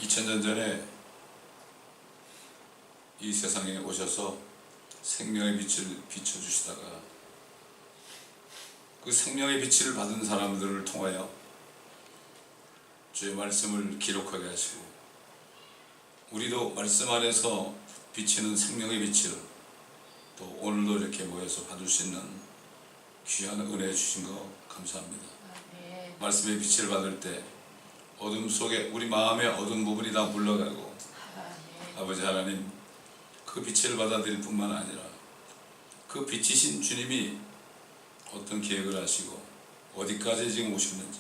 2000년 전에 이 세상에 오셔서 생명의 빛을 비춰주시다가 그 생명의 빛을 받은 사람들을 통하여 주의 말씀을 기록하게 하시고 우리도 말씀 안에서 비치는 생명의 빛을 또 오늘도 이렇게 모여서 받을 수 있는 귀한 은혜 주신 거 감사합니다. 말씀의 빛을 받을 때 어둠 속에 우리 마음의 어두운 부분이 다 물러가고 아버지 하나님 그 빛을 받아들일 뿐만 아니라 그 빛이신 주님이 어떤 계획을 하시고 어디까지 지금 오셨는지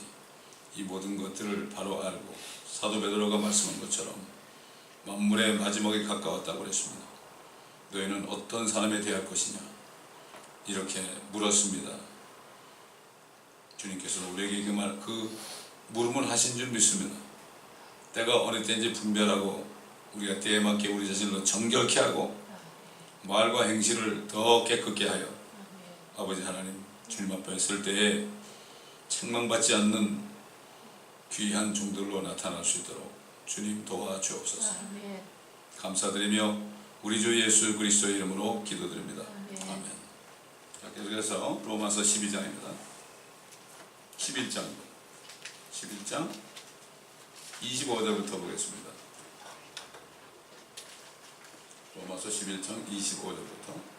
이 모든 것들을 바로 알고 사도 베드로가 말씀한 것처럼 만물의 마지막에 가까웠다고 그랬습니다. 너희는 어떤 사람에 대할 것이냐 이렇게 물었습니다. 주님께서는 우리에게 그 물음을 하신 줄 믿습니다. 때가 어느 때인지 분별하고 우리가 때에 맞게 우리 자신을 정결케 하고 말과 행실을 더 깨끗게 하여 아버지 하나님 주님 앞에 설 때에 책망받지 않는 귀한 종들로 나타날 수 있도록 주님 도와주옵소서. 감사드리며 우리 주 예수 그리스도의 이름으로 기도드립니다. 아멘. 자, 계속해서 로마서 12장입니다. 11장 25절부터 보겠습니다. 로마서 11장 25절부터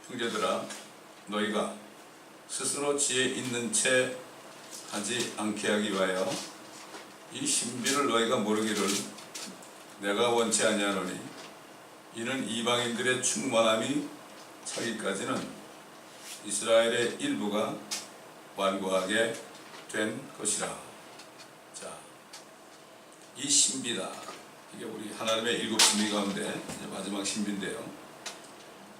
형제들아 너희가 스스로 지혜 있는 채 하지 않게 하기 위하여 이 신비를 너희가 모르기를 내가 원치 아니하노니 이는 이방인들의 충만함이 차기까지는 이스라엘의 일부가 완고하게 된 것이라. 자, 이 신비다. 이게 우리 하나님의 일곱 신비 가운데 마지막 신비인데요.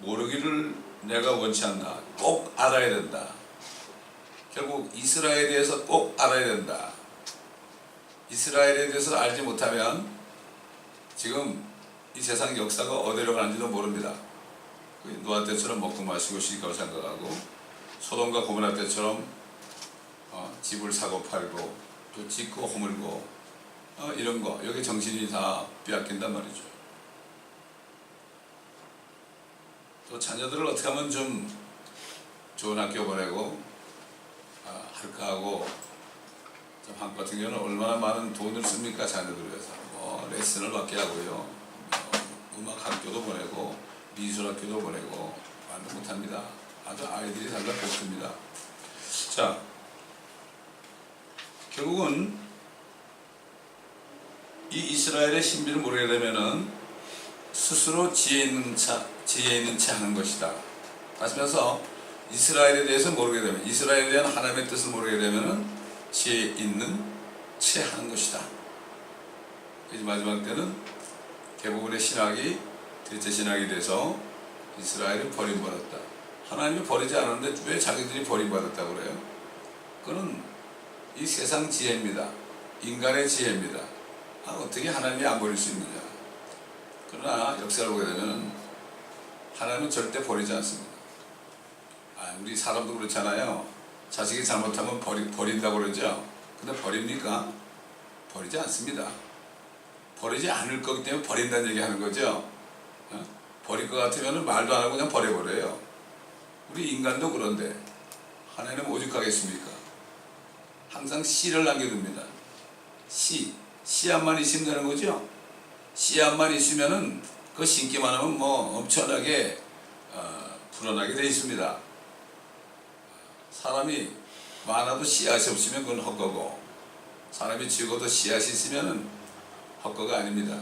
모르기를 내가 원치 않나. 꼭 알아야 된다. 결국 이스라엘에 대해서 꼭 알아야 된다. 이스라엘에 대해서 알지 못하면 지금 이 세상 역사가 어디로 가는지도 모릅니다. 노아 때처럼 먹고 마시고 쉬니까 생각하고 소돔과 고모라 때처럼 집을 사고 팔고 또 짓고 허물고 이런 거 여기 정신이 다 빼앗긴단 말이죠. 또 자녀들을 어떻게 하면 좀 좋은 학교 보내고 할까 하고 한국 같은 경우는 얼마나 많은 돈을 씁니까? 자녀들을 위해서 레슨을 받게 하고요, 음악 학교도 보내고 미술 학교도 보내고 말도 못합니다. 아주 아이들이 살다 볶습니다. 자, 결국은 이 이스라엘의 신비를 모르게 되면은 스스로 지혜 있는 채 하는 것이다. 하시면서 이스라엘에 대해서 모르게 되면 이스라엘에 대한 하나님의 뜻을 모르게 되면은 지혜 있는 채 하는 것이다. 이제 마지막 때는 대부분의 신학이 대체 신학이 돼서 이스라엘은 버림받았다. 하나님이 버리지 않았는데 왜 자기들이 버림받았다고 그래요? 그건 이 세상 지혜입니다. 인간의 지혜입니다. 어떻게 하나님이 안 버릴 수 있느냐. 그러나 역사를 보게 되면 하나님은 절대 버리지 않습니다. 우리 사람도 그렇잖아요. 자식이 잘못하면 버린다고 그러죠. 근데 버립니까? 버리지 않습니다. 버리지 않을 거기 때문에 버린다는 얘기 하는 거죠. 버릴 것 같으면 말도 안 하고 그냥 버려버려요. 우리 인간도 그런데 하나님은 오죽하겠습니까? 항상 씨를 남겨둡니다. 씨앗만 있으면 되는 거죠. 씨앗만 있으면은 그 심기만 하면 엄청나게 불어나게 되어 있습니다. 사람이 많아도 씨앗이 없으면 그건 헛거고 사람이 적어도 씨앗이 있으면은 헛거가 아닙니다.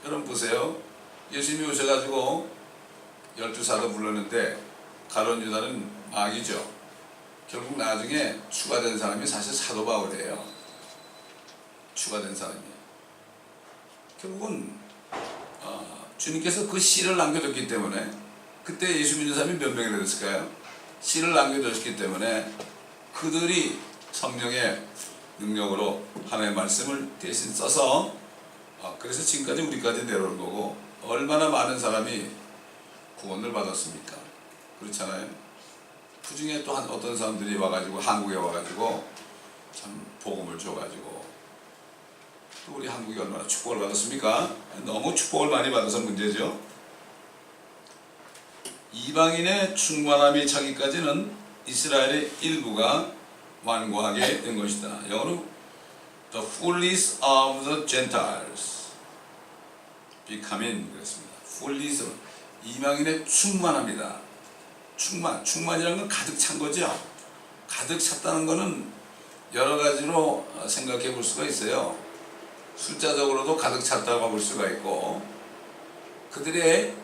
여러분 보세요. 예수님이 오셔가지고 12사도 불렀는데 가룟 유다는 마귀죠. 결국 나중에 추가된 사람이 사실 사도 바울이에요. 추가된 사람이에요. 결국은 주님께서 그 씨를 남겨뒀기 때문에 그때 예수 믿는 사람이 몇 명이나 됐을까요? 씨를 남겨뒀기 때문에 그들이 성령의 능력으로 하나님의 말씀을 대신 써서 그래서 지금까지 우리까지 내려온 거고 얼마나 많은 사람이 구원을 받았습니까? 그렇잖아요. 그 중에 또 어떤 사람들이 와가지고 한국에 와가지고 참 복음을 줘가지고 또 우리 한국이 얼마나 축복을 받았습니까? 너무 축복을 많이 받아서 문제죠. 이방인의 충만함이 차기까지는 이스라엘의 일부가 완고하게 된 것이다. 영어로 The fullness of the Gentiles becoming 그랬습니다. fullness 이방인의 충만합니다. 충만이라는 건 가득 찬 거죠. 가득 찼다는 것은 여러 가지로 생각해 볼 수가 있어요. 숫자적으로도 가득 찼다고 볼 수가 있고, 그들의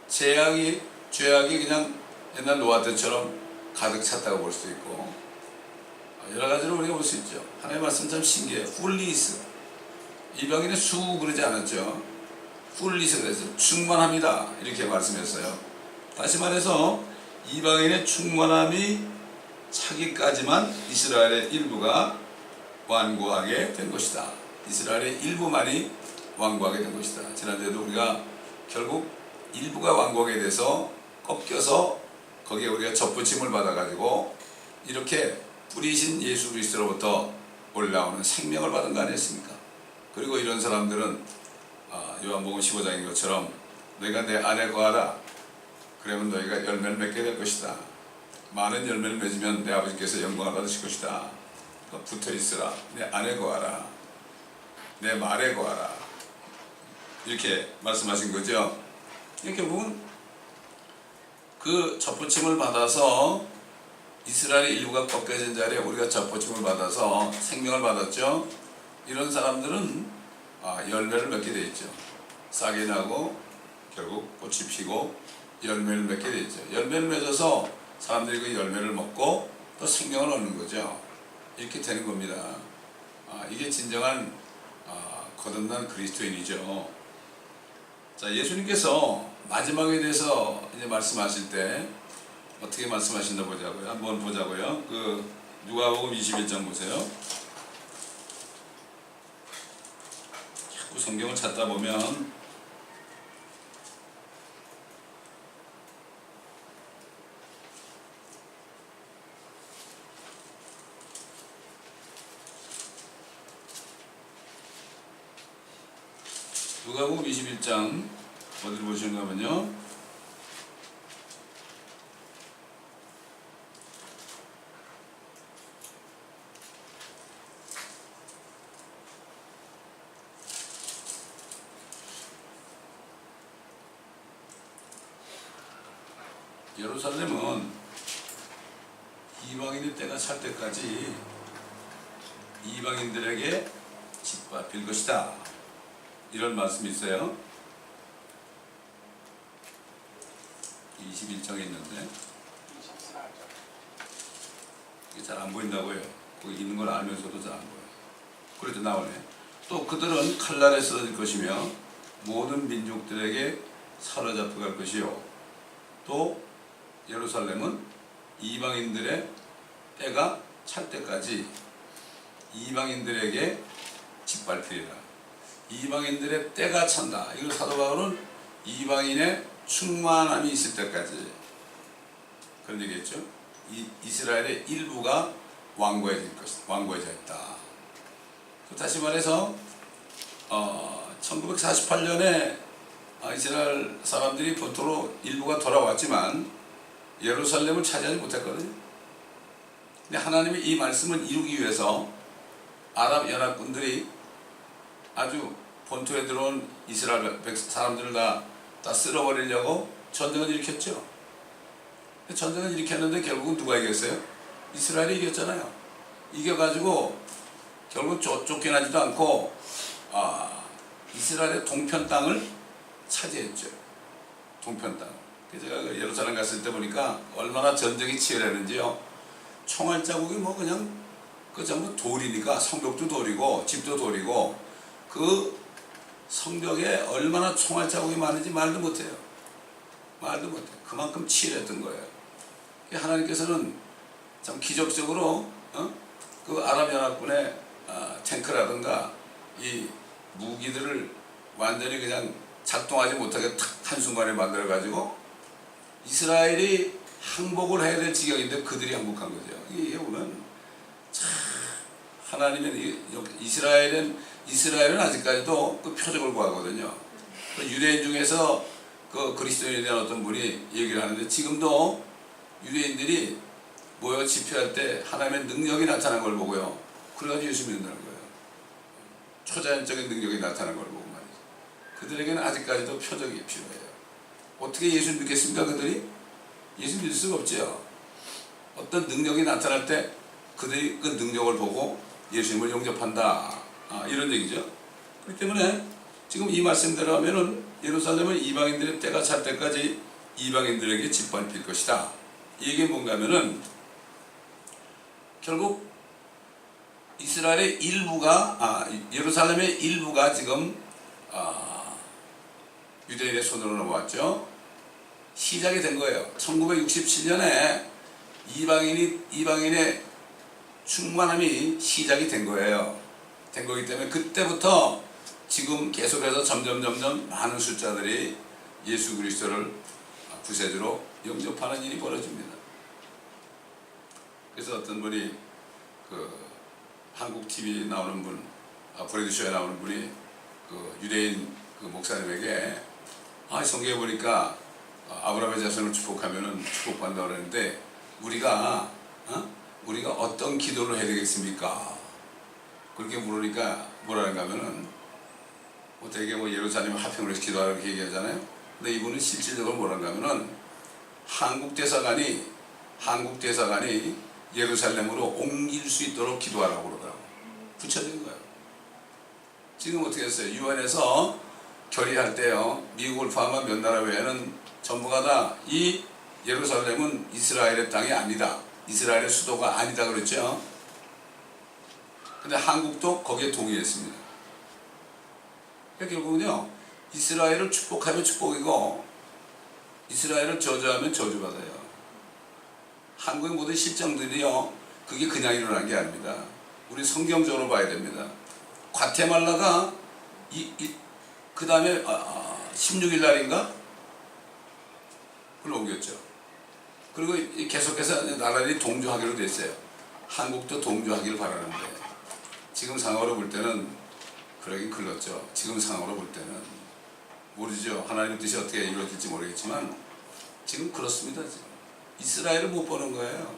죄악이 그냥 옛날 노아 때처럼 가득 찼다고 볼 수 있고, 여러 가지로 우리가 볼 수 있죠. 하나님의 말씀 참 신기해요. 풀리스 이방인의 수 그러지 않았죠. 풀리스 그래서 충만합니다 이렇게 말씀했어요. 다시 말해서 이방인의 충만함이 차기까지만 이스라엘의 일부가 완고하게 된 것이다. 이스라엘의 일부만이 완고하게 된 것이다. 지난주에도 우리가 결국 일부가 완고하게 돼서 꺾여서 거기에 우리가 접붙임을 받아가지고 이렇게 뿌리신 예수 그리스도로부터 올라오는 생명을 받은 거 아니었습니까? 그리고 이런 사람들은 요한복음 15장인 것처럼 너희가 내 안에 거하라. 그러면 너희가 열매를 맺게 될 것이다. 많은 열매를 맺으면 내 아버지께서 영광을 받으실 것이다. 붙어 있으라. 내 안에 거하라. 내 말에 거하라. 이렇게 말씀하신 거죠. 결국은 그 접붙임을 받아서 이스라엘의 일부가 꺾여진 자리에 우리가 접붙임을 받아서 생명을 받았죠. 이런 사람들은 열매를 맺게 돼 있죠. 싹이 나고 결국 꽃이 피고 열매를 맺게 돼 있죠. 열매를 맺어서 사람들이 그 열매를 먹고 또 생명을 얻는 거죠. 이렇게 되는 겁니다. 이게 진정한 거듭난 그리스도인이죠. 자, 예수님께서 마지막에 대해서 이제 말씀하실 때 어떻게 말씀하신다 보자고요. 한번 보자고요. 그 누가복음 21장 보세요. 자꾸 성경을 찾다 보면 누가복음 21장 어디를 보시는가 하면요. 예루살렘은 이방인의 때가 찰 때까지 이방인들에게 짓밟힐 것이다. 이런 말씀이 있어요. 21장에 있는데 이게 잘 안 보인다고요. 거기 있는 걸 알면서도 잘 안 보여요. 그래도 나오네. 또 그들은 칼날에 쓰러질 것이며 모든 민족들에게 사로잡혀갈 것이요. 또 예루살렘은 이방인들의 때가 찰 때까지 이방인들에게 짓밟히리라. 이방인들의 때가 찬다. 이걸 사도 바울은 이방인의 충만함이 있을 때까지 그런 얘기했죠. 이스라엘의 일부가 완고해져 있다. 다시 말해서 1948년에 이스라엘 사람들이 본토로 일부가 돌아왔지만 예루살렘을 차지하지 못했거든요. 근데 하나님이 이 말씀을 이루기 위해서 아랍 연합군들이 아주 본토에 들어온 이스라엘 사람들을 다 쓸어버리려고 전쟁을 일으켰죠. 전쟁을 일으켰는데 결국은 누가 이겼어요? 이스라엘이 이겼잖아요. 이겨가지고 결국 쫓겨나지도 않고 이스라엘의 동편 땅을 차지했죠. 동편 땅. 제가 예루살렘 갔을 때 보니까 얼마나 전쟁이 치열했는지요. 총알 자국이 뭐 그냥 그 전부 돌이니까 성벽도 돌이고 집도 돌이고 그 성벽에 얼마나 총알 자국이 많은지 말도 못해요. 말도 못해요. 그만큼 치열했던 거예요. 하나님께서는 참 기적적으로 그 아랍연합군의 탱크라든가 이 무기들을 완전히 그냥 작동하지 못하게 탁 한순간에 만들어가지고 이스라엘이 항복을 해야 될 지경인데 그들이 항복한 거죠. 이게 보면 참 하나님은 이스라엘은 아직까지도 그 표적을 구하거든요. 그 유대인 중에서 그 그리스도인에 대한 어떤 분이 얘기를 하는데 지금도 유대인들이 모여 집회할 때 하나님의 능력이 나타난 걸 보고요. 그래가지고 예수 믿는다는 거예요. 초자연적인 능력이 나타난 걸 보고 말이죠. 그들에게는 아직까지도 표적이 필요해요. 어떻게 예수 믿겠습니까? 그들이? 예수 믿을 수가 없죠. 어떤 능력이 나타날 때 그들이 그 능력을 보고 예수님을 영접한다. 이런 얘기죠. 그렇기 때문에 지금 이 말씀대로 하면은 예루살렘은 이방인들의 때가 찰 때까지 이방인들에게 짓밟힐 것이다. 이게 뭔가 하면은 결국 이스라엘의 일부가 예루살렘의 일부가 지금 유대인의 손으로 넘어왔죠. 시작이 된 거예요. 1967년에 이방인의 충만함이 시작이 된 거예요. 된 거기 때문에 그때부터 지금 계속해서 점점 많은 숫자들이 예수 그리스도를 구세주로 영접하는 일이 벌어집니다. 그래서 어떤 분이 그 한국 TV 나오는 분, 브레드쇼에 나오는 분이 그 유대인 그 목사님에게 성경에 보니까 아브라함의 자손을 축복하면은 축복받는다 그러는데 우리가 어떤 기도를 해야 되겠습니까? 그렇게 물으니까 뭐라는가 하면은 되게 예루살렘 화평을 위해서 기도하라고 이렇게 얘기하잖아요. 근데 이분은 실질적으로 뭐라는가 하면은 한국 대사관이 예루살렘으로 옮길 수 있도록 기도하라고 그러더라고요. 구체적인 거예요. 지금 어떻게 했어요? 유엔에서 결의할 때요, 미국을 포함한 몇 나라 외에는 전부가 다 이 예루살렘은 이스라엘의 땅이 아니다. 이스라엘의 수도가 아니다 그랬죠. 근데 한국도 거기에 동의했습니다. 그러니까 결국은요, 이스라엘을 축복하면 축복이고 이스라엘을 저주하면 저주받아요. 한국의 모든 실정들이요, 그게 그냥 일어난 게 아닙니다. 우리 성경적으로 봐야 됩니다. 과테말라가 그 다음에 16일 날인가? 그걸 옮겼죠. 그리고 계속해서 나라들이 동조하기로 됐어요. 한국도 동조하기를 바라는데 지금 상황으로 볼 때는 그러긴 글렀죠. 지금 상황으로 볼 때는 모르죠. 하나님의 뜻이 어떻게 이루어질지 모르겠지만 지금 그렇습니다. 지금 이스라엘을 못 보는 거예요.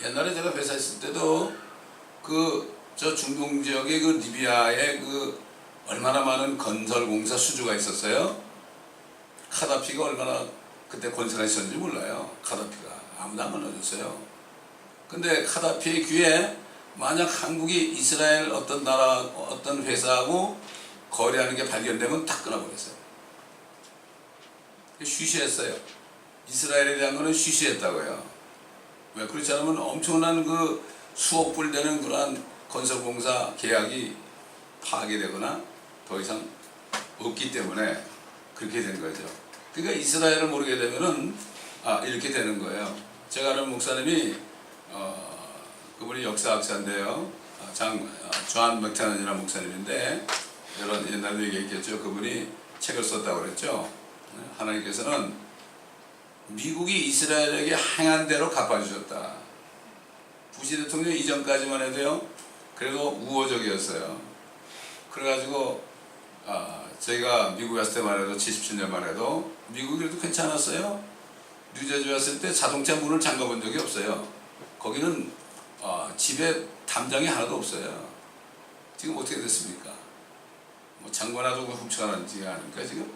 옛날에 제가 회사했을 때도 저 중동 지역의 그 리비아에 얼마나 많은 건설공사 수주가 있었어요. 카다피가 얼마나 그때 권세가 있었는지 몰라요. 카다피가 아무도 안 만나줬어요. 근데 카다피의 귀에 만약 한국이 이스라엘 어떤 나라 어떤 회사하고 거래하는 게 발견되면 딱 끊어버렸어요. 쉬쉬했어요. 이스라엘에 대한 거는 쉬쉬했다고요. 왜 그렇지 않으면 엄청난 수억 불 되는 그러한 건설공사 계약이 파괴되거나 더 이상 없기 때문에 그렇게 된 거죠. 그러니까 이스라엘을 모르게 되면은 이렇게 되는 거예요. 제가 아는 목사님이 그분이 역사학자인데요. 존 맥테넌이라는 목사님인데 여러 옛날에 얘기했겠죠. 그분이 책을 썼다고 그랬죠. 하나님께서는 미국이 이스라엘에게 행한 대로 갚아주셨다. 부시 대통령 이전까지만 해도요, 그래도 우호적이었어요. 그래가지고 저희가 미국에 왔을 때만 해도 77년만 해도 미국이 그래도 괜찮았어요. 뉴저지 왔을 때 자동차 문을 잠가본 적이 없어요. 거기는 집에 담장이 하나도 없어요. 지금 어떻게 됐습니까? 장관하고 훔쳐가는지 아닙니까 지금?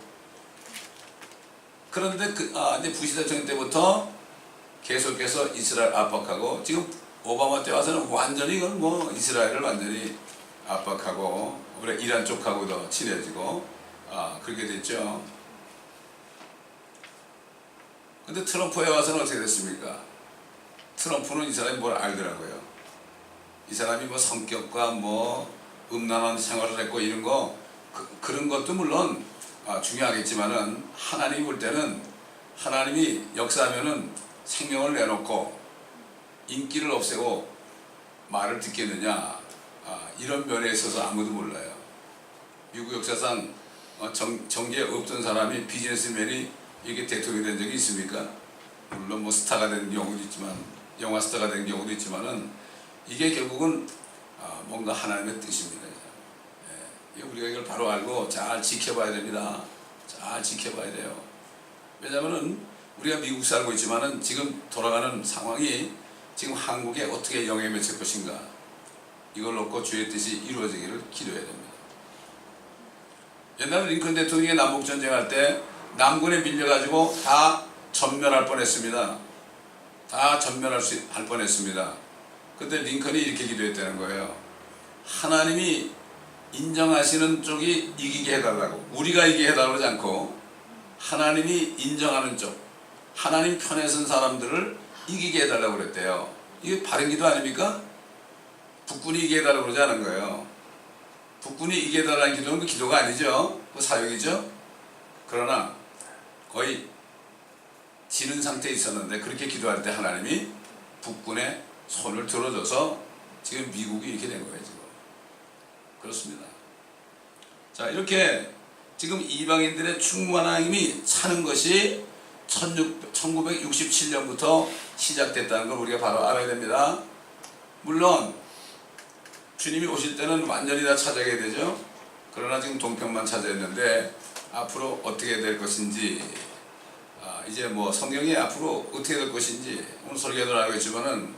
그런데 이제 부시 대통령 때부터 계속해서 이스라엘 압박하고 지금 오바마 때 와서는 완전히 이스라엘을 완전히 압박하고 우리 이란 쪽하고도 친해지고 그렇게 됐죠. 근데 트럼프에 와서는 어떻게 됐습니까? 트럼프는 이 사람이 뭘 알더라고요. 이 사람이 성격과 음란한 생활을 했고 이런 거 그런 것도 물론 중요하겠지만은 하나님이 볼 때는 하나님이 역사하면은 생명을 내놓고 인기를 없애고 말을 듣겠느냐 이런 면에 있어서 아무도 몰라요. 미국 역사상 정계에 없던 사람이 비즈니스맨이 이게 대통령이 된 적이 있습니까? 물론 뭐 스타가 된 경우도 있지만, 영화 스타가 된 경우도 있지만은 이게 결국은 뭔가 하나님의 뜻입니다. 예, 우리가 이걸 바로 알고 잘 지켜봐야 됩니다. 잘 지켜봐야 돼요. 왜냐하면은 우리가 미국 살고 있지만은 지금 돌아가는 상황이 지금 한국에 어떻게 영향을 미칠 것인가, 이걸 놓고 주의 뜻이 이루어지기를 기도해야 됩니다. 옛날에 링컨 대통령이 남북전쟁할 때 남군에 밀려가지고 다 전멸할 뻔했습니다. 다 전멸할 할 뻔했습니다. 그때 링컨이 이렇게 기도했다는 거예요. 하나님이 인정하시는 쪽이 이기게 해달라고. 우리가 이기게 해달라고 하지 않고 하나님이 인정하는 쪽, 하나님 편에 선 사람들을 이기게 해달라고 그랬대요. 이게 바른 기도 아닙니까? 북군이 이기게 해달라고 그러지 않은 거예요. 북군이 이기게 해달라는 기도는 그 기도가 아니죠. 그 사역이죠. 그러나 거의 지는 상태에 있었는데 그렇게 기도할 때 하나님이 북군의 손을 들어줘서 지금 미국이 이렇게 된 거예요. 지금 그렇습니다. 자, 이렇게 지금 이방인들의 충만한 힘이 차는 것이 1967년부터 시작됐다는 걸 우리가 바로 알아야 됩니다. 물론 주님이 오실 때는 완전히 다 찾아가야 되죠. 그러나 지금 동편만 찾아했는데 앞으로 어떻게 될 것인지, 이제 뭐 성경이 앞으로 어떻게 될 것인지 오늘 설교도 알겠지만은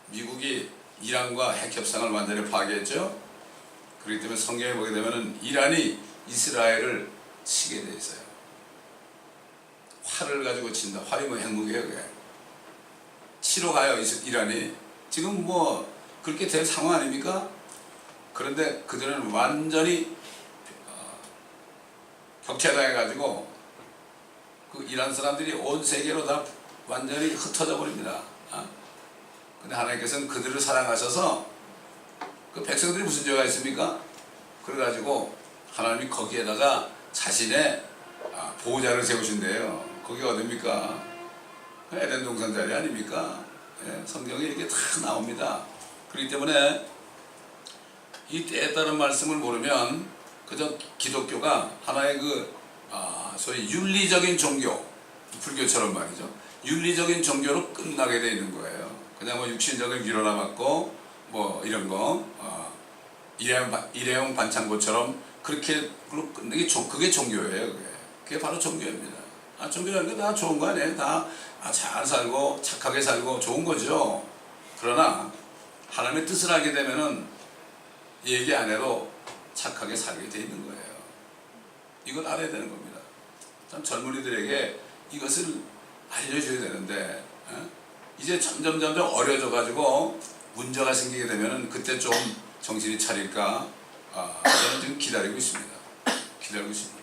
미국이 이란과 핵 협상을 완전히 파괴했죠. 그렇기 때문에 성경에 보게 되면은 이란이 이스라엘을 치게 돼 있어요. 활을 가지고 친다. 활이 뭐 핵무기예요, 그게. 치러 가요, 이란이. 지금 뭐 그렇게 될 상황 아닙니까? 그런데 그들은 완전히 격퇴당해가지고 그 이란 사람들이 온 세계로 다 완전히 흩어져 버립니다. 근데 하나님께서는 그들을 사랑하셔서 그 백성들이 무슨 죄가 있습니까? 그래가지고 하나님이 거기에다가 자신의 보호자를 세우신대요. 거기가 어딥니까? 에덴 동산 자리 아닙니까? 예, 성경에 이렇게 다 나옵니다. 그렇기 때문에 이 때에 따른 말씀을 모르면 그저 기독교가 하나의 소위 윤리적인 종교, 불교처럼 말이죠. 윤리적인 종교로 끝나게 돼 있는 거예요. 그냥 뭐 육신적인 위로나 받고 뭐 이런 거 일회용 반창고처럼 그렇게 끝내기, 그게 종교예요. 그게 바로 종교입니다. 종교라는 게 다 좋은 거 아니에요? 다 잘 살고 착하게 살고 좋은 거죠. 그러나 하나님의 뜻을 알게 되면은 얘기 안 해도 착하게 살게 돼 있는 거예요. 이걸 알아야 되는 겁니다. 참 젊은이들에게 이것을 알려줘야 되는데 이제 점점 어려져 가지고 문제가 생기게 되면은 그때 좀 정신이 차릴까 저는 지금 기다리고 있습니다. 기다리고 있습니다.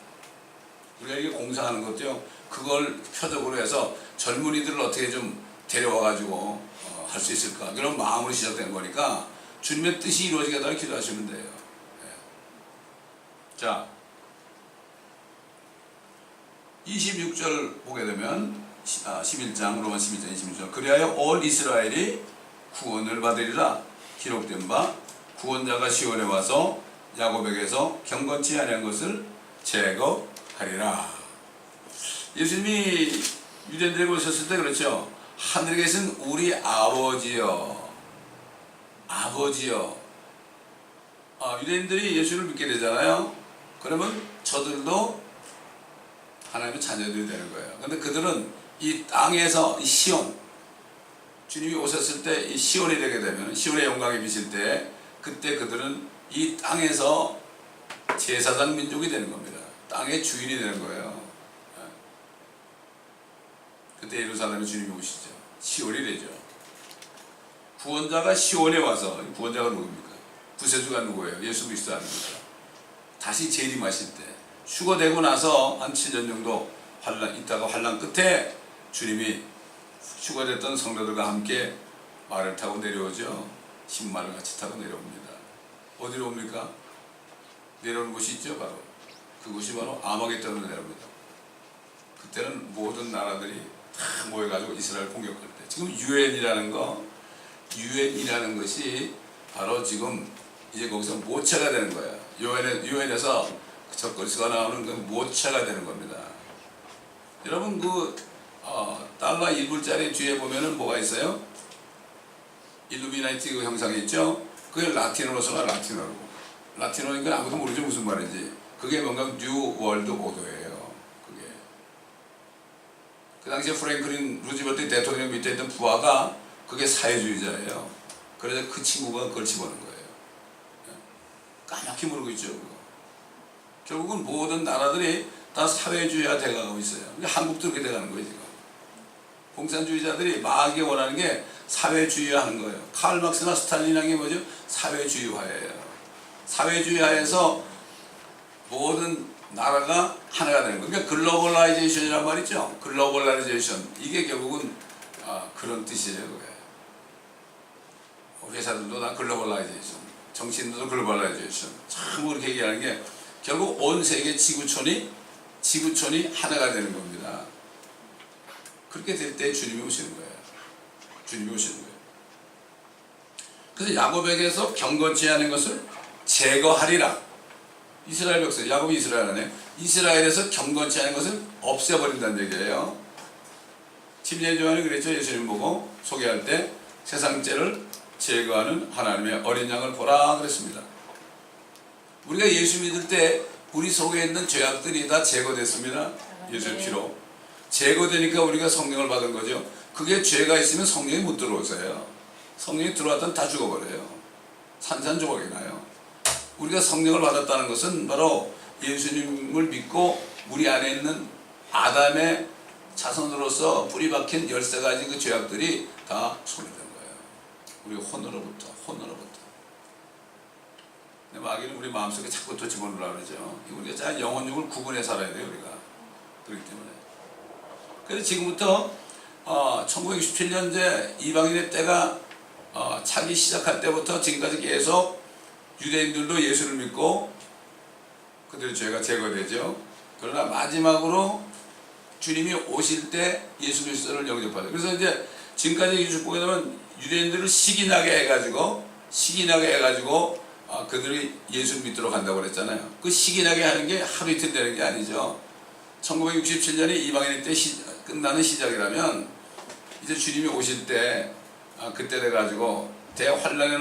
우리가 이게 공사하는 것도요, 그걸 표적으로 해서 젊은이들을 어떻게 좀 데려와 가지고 할 수 있을까, 그런 마음으로 시작된 거니까 주님의 뜻이 이루어지게 하도록 기도하시면 돼요. 자, 26절 보게 되면 11장 로마 11장 26절 그리하여 온 이스라엘이 구원을 받으리라 기록된 바 구원자가 시온에 와서 야곱에게서 경건치 아니한 것을 제거하리라. 예수님이 유대인들에게 오셨을 때 그렇죠. 하늘에 계신 우리 아버지여, 아버지여. 유대인들이 예수를 믿게 되잖아요. 그러면 저들도 하나님의 자녀들이 되는 거예요. 근데 그들은 이 땅에서 이 시온, 주님이 오셨을 때 이 시온이 되게 되면, 시온의 영광이 비칠 때 그때 그들은 이 땅에서 제사장 민족이 되는 겁니다. 땅의 주인이 되는 거예요. 그때 예루살렘에 주님이 오시죠. 시온이 되죠. 구원자가 시온에 와서, 구원자가 누굽니까? 구세주가 누구예요? 예수 그리스도 아닙니까? 다시 재림하실 때 휴거되고 나서 한 7년 정도 있다가 환란 끝에 주님이 휴거됐던 성도들과 함께 말을 타고 내려오죠. 신말을 같이 타고 내려옵니다. 어디로 옵니까? 내려오는 곳이 있죠. 바로 그곳이 바로 아마겟돈으로 내려옵니다. 그때는 모든 나라들이 다 모여가지고 이스라엘 공격할 때, 지금 유엔이라는 것이 바로 지금 이제 거기서 모체가 되는 거예요. 유엔에서 적그리스가 나오는 그 모체가 되는 겁니다. 여러분 달러 1불짜리 뒤에 보면은 뭐가 있어요? 일루미나티 그 형상이 있죠? 그게 라틴어로 써라. 라틴어니까 아무도 모르죠 무슨 말인지. 그게 뭔가 뉴 월드 오더예요. 그게. 그 당시에 프랭클린 루즈벨트 대통령 밑에 있던 부하가 그게 사회주의자예요. 그래서 그 친구가 그걸 집어넣은 거예요. 까맣게 모르고 있죠. 그거. 결국은 모든 나라들이 다 사회주의화 돼가고 있어요. 한국도 그렇게 돼가는 거예요 지금. 공산주의자들이 막이 원하는 게 사회주의화하는 거예요. 칼 막스나 스탈린한 게 뭐죠? 사회주의화예요. 사회주의화에서 모든 나라가 하나가 되는 거예요. 그러니까 글로벌라이제이션이란 말이죠. 글로벌라이제이션 이게 결국은 그런 뜻이에요. 그게. 회사들도 다 글로벌라이제이션, 정치인들도 글로벌라이제이션. 참 그렇게 얘기하는 게 결국 온 세계 지구촌이 하나가 되는 겁니다. 그렇게 될 때 주님이 오시는 거예요. 주님이 오시는 거예요. 그래서 야곱에게서 경건치 않은 것을 제거하리라. 이스라엘 백성, 야곱이 이스라엘 안에 이스라엘에서 경건치 않은 것을 없애버린다는 얘기예요. 침례 요한이 그랬죠. 예수님 보고 소개할 때 세상 죄를 제거하는 하나님의 어린 양을 보라 그랬습니다. 우리가 예수 믿을 때 우리 속에 있는 죄악들이 다 제거됐습니다. 예수의 피로. 제거되니까 우리가 성령을 받은 거죠. 그게 죄가 있으면 성령이 못 들어오세요. 성령이 들어왔다면 다 죽어버려요. 산산조각이 나요. 우리가 성령을 받았다는 것은 바로 예수님을 믿고 우리 안에 있는 아담의 자손으로서 뿌리 박힌 13가지 그 죄악들이 다 소멸된 거예요. 우리 혼으로부터. 근데 마귀는 우리 마음속에 자꾸 또 집어넣으려고 그러죠. 우리가 잘 영혼육을 구분해 살아야 돼요. 우리가. 그렇기 때문에. 그래서 지금부터 1967년제 이방인의 때가 차기 시작할 때부터 지금까지 계속 유대인들도 예수를 믿고 그들의 죄가 제거되죠. 그러나 마지막으로 주님이 오실 때 예수 그리스도를 영접하죠. 그래서 이제 지금까지 축복에 되면 유대인들을 시기나게 해가지고 그들이 예수를 믿도록 한다고 그랬잖아요. 그 시기나게 하는 게 하루 이틀 되는 게 아니죠. 1967년이 이방인의 때 끝나는 시작이라면 이제 주님이 오실 때 그때 돼가지고 대환란에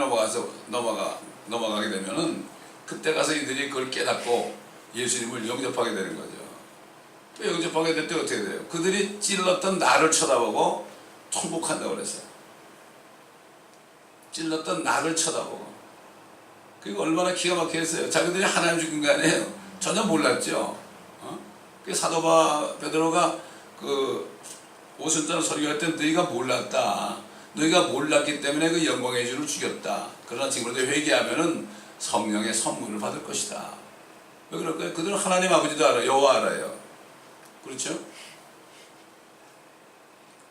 넘어가게 되면은 그때 가서 이들이 그걸 깨닫고 예수님을 영접하게 되는 거죠. 또 영접하게 될 때 어떻게 돼요? 그들이 찔렀던 나를 쳐다보고 통곡한다고 그랬어요. 찔렀던 나를 쳐다보고. 그게 얼마나 기가 막혔어요. 자기들이 하나님 죽인 거 아니에요. 전혀 몰랐죠. 그 사도 베드로가 그 오순절 설교할 때 너희가 몰랐다. 너희가 몰랐기 때문에 그 영광의 주를 죽였다. 그러나 지금부터 회개하면은 성령의 선물을 받을 것이다. 왜 그럴까요? 그들은 하나님 아버지도 알아요. 여호와 알아요. 그렇죠?